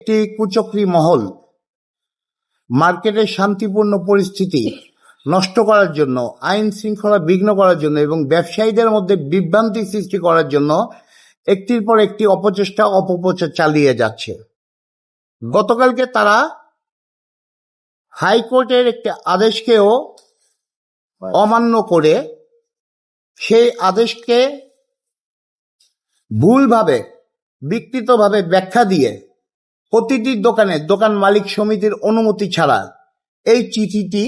একটি কুচক্রী মহল মার্কেটের শান্তিপূর্ণ পরিস্থিতি নষ্ট করার জন্য, আইন শৃঙ্খলা বিঘ্ন করার জন্য এবং ব্যবসায়ীদের মধ্যে বিভ্রান্তি সৃষ্টি করার জন্য একটির পর একটি অপচেষ্টা অপপ্রচার চালিয়ে যাচ্ছে। গতকালকে তারা হাইকোর্টের একটি আদেশকেও অমান্য করে সেই আদেশকে ভুলভাবে বিকৃতভাবে ব্যাখ্যা দিয়ে প্রতিটি দোকান মালিক সমিতির অনুমতি ছাড়া এই চিঠিটি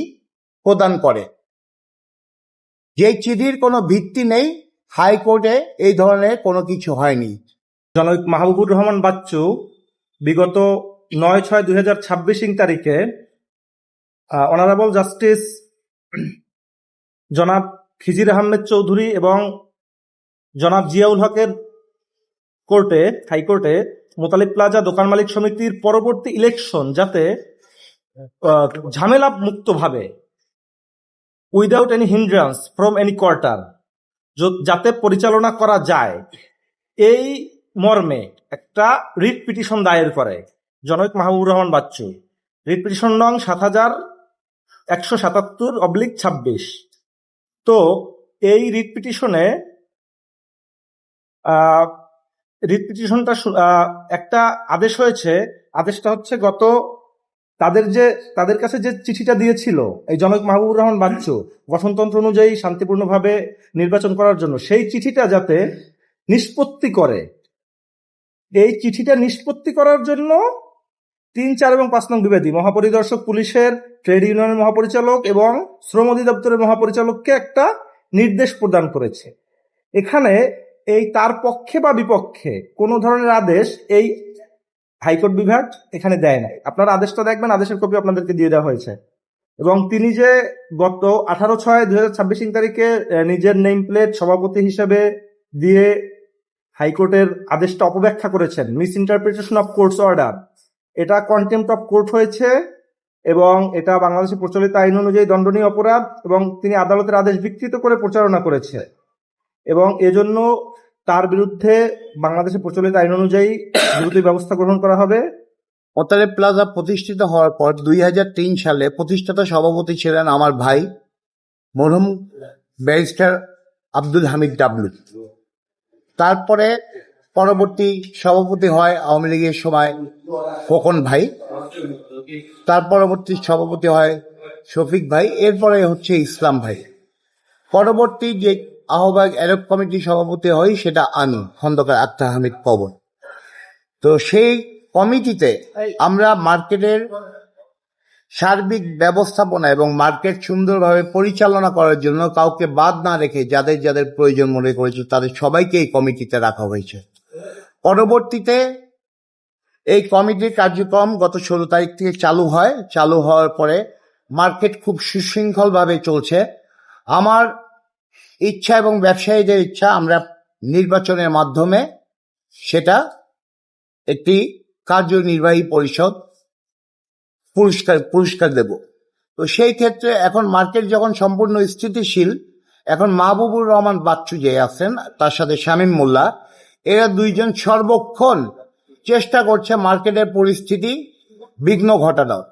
প্রদান করে, যে চিঠির কোনো ভিত্তি নেই। হাইকোর্টে এই ধরনের কোনো কিছু হয়নি। জনাব মাহবুবুর রহমান বাচ্চু বিগত 9/6/2026 তারিখে অনারেবল জাস্টিস জনাব খিজির আহমেদ চৌধুরী এবং জনাব জিয়াউল হকের হাইকোর্টে মোতালিব প্লাজা দোকান মালিক সমিতির পরবর্তী ইলেকশন যাতে ঝামেলা মুক্তভাবে without any hindrance from any quarter যাতে পরিচালনা করা যায়, এই মর্মে একটা রিট পিটিশন দায়ের করে জনাব মাহবুবুর রহমান বাচ্চু। রিট পিটিশন নং 7177/26। তো এই রিট পিটিশনটা একটা আদেশ হয়েছে। আদেশটা হচ্ছে তাদের কাছে যে চিঠিটা দিয়েছিল এই জনাব মাহবুবুর রহমান বাচ্চু গঠনতন্ত্র অনুযায়ী শান্তিপূর্ণভাবে নির্বাচন করার জন্য, সেই চিঠিটা যাতে নিষ্পত্তি করে। এই চিঠিটা নিষ্পত্তি করার জন্য 3, 4 এবং 5 নং বিবাদী মহাপরিদর্শক পুলিশের, ট্রেড ইউনিয়নের মহাপরিচালক এবং শ্রম অধিদপ্তরের মহাপরিচালককে একটা নির্দেশ প্রদান করেছে। এখানে এই তার পক্ষে বা বিপক্ষে কোনো ধরনের আদেশ এই হাইকোর্ট বিভাগ এখানে দেয় নাই। আপনারা আদেশটা দেখবেন, আদেশের কপি আপনাদেরকে দিয়ে দেওয়া হয়েছে। এবং তিনি যে গত 18/6/2026 তারিখে নিজের নেম প্লেট সভাপতি হিসেবে দিয়ে হাইকোর্টের আদেশটা অপব্যাখ্যা করেছেন, misinterpretation of courts order, এটা কন্টেম্প্ট অফ কোর্ট হয়েছে এবং এটা বাংলাদেশের প্রচলিত আইন অনুযায়ী দণ্ডনীয় অপরাধ এবং তিনি আদালতের আদেশ বিকৃত করে প্রচারণা করেছে এবং এজন্য তার বিরুদ্ধে বাংলাদেশের প্রচলিত আইন অনুযায়ী বিরোধী ব্যবস্থা গ্রহণ করা হবে। মোতালিব প্লাজা প্রতিষ্ঠিত হওয়ার পর 2003 সালে প্রতিষ্ঠাতা সভাপতি ছিলেন আমার ভাই মরহুম ব্যারিস্টার আব্দুল হামিদ ডাবলু। তারপরে পরবর্তী সভাপতি হয় আওয়ামী লীগের সময় খোকন ভাই, তার পরবর্তী সভাপতি হয় শফিক ভাই, এরপরে হচ্ছে ইসলাম ভাই। পরবর্তী যে আহ্বায়ক অ্যাডক কমিটির সভাপতি হয় সেটা আমি, খন্দকার আক্তার হামিদ পবন। তো সেই কমিটিতে আমরা মার্কেটের সার্বিক ব্যবস্থাপনা এবং মার্কেট সুন্দরভাবে পরিচালনা করার জন্য কাউকে বাদ না রেখে যাদের যাদের প্রয়োজন মনে করেছে তাদের সবাইকে এই কমিটিতে রাখা হয়েছে। পরবর্তীতে এই কমিটির কার্যক্রম গত 16 তারিখ থেকে চালু হয়। চালু হওয়ার পরে মার্কেট খুব সুশৃঙ্খলভাবে চলছে। আমার ইচ্ছা এবং ব্যবসায়ীদের ইচ্ছা আমরা নির্বাচনের মাধ্যমে সেটা একটি কার্যনির্বাহী পরিষদ পুরস্কার দেব। তো সেই ক্ষেত্রে এখন মার্কেট যখন সম্পূর্ণ স্থিতিশীল, এখন মাহবুবুর রহমান বাচ্চু যে আছেন তার সাথে শামীম মোল্লা, এরা দুইজন সর্বক্ষণ চেষ্টা করছে মার্কেটের পরিস্থিতি বিঘ্ন ঘটানোর।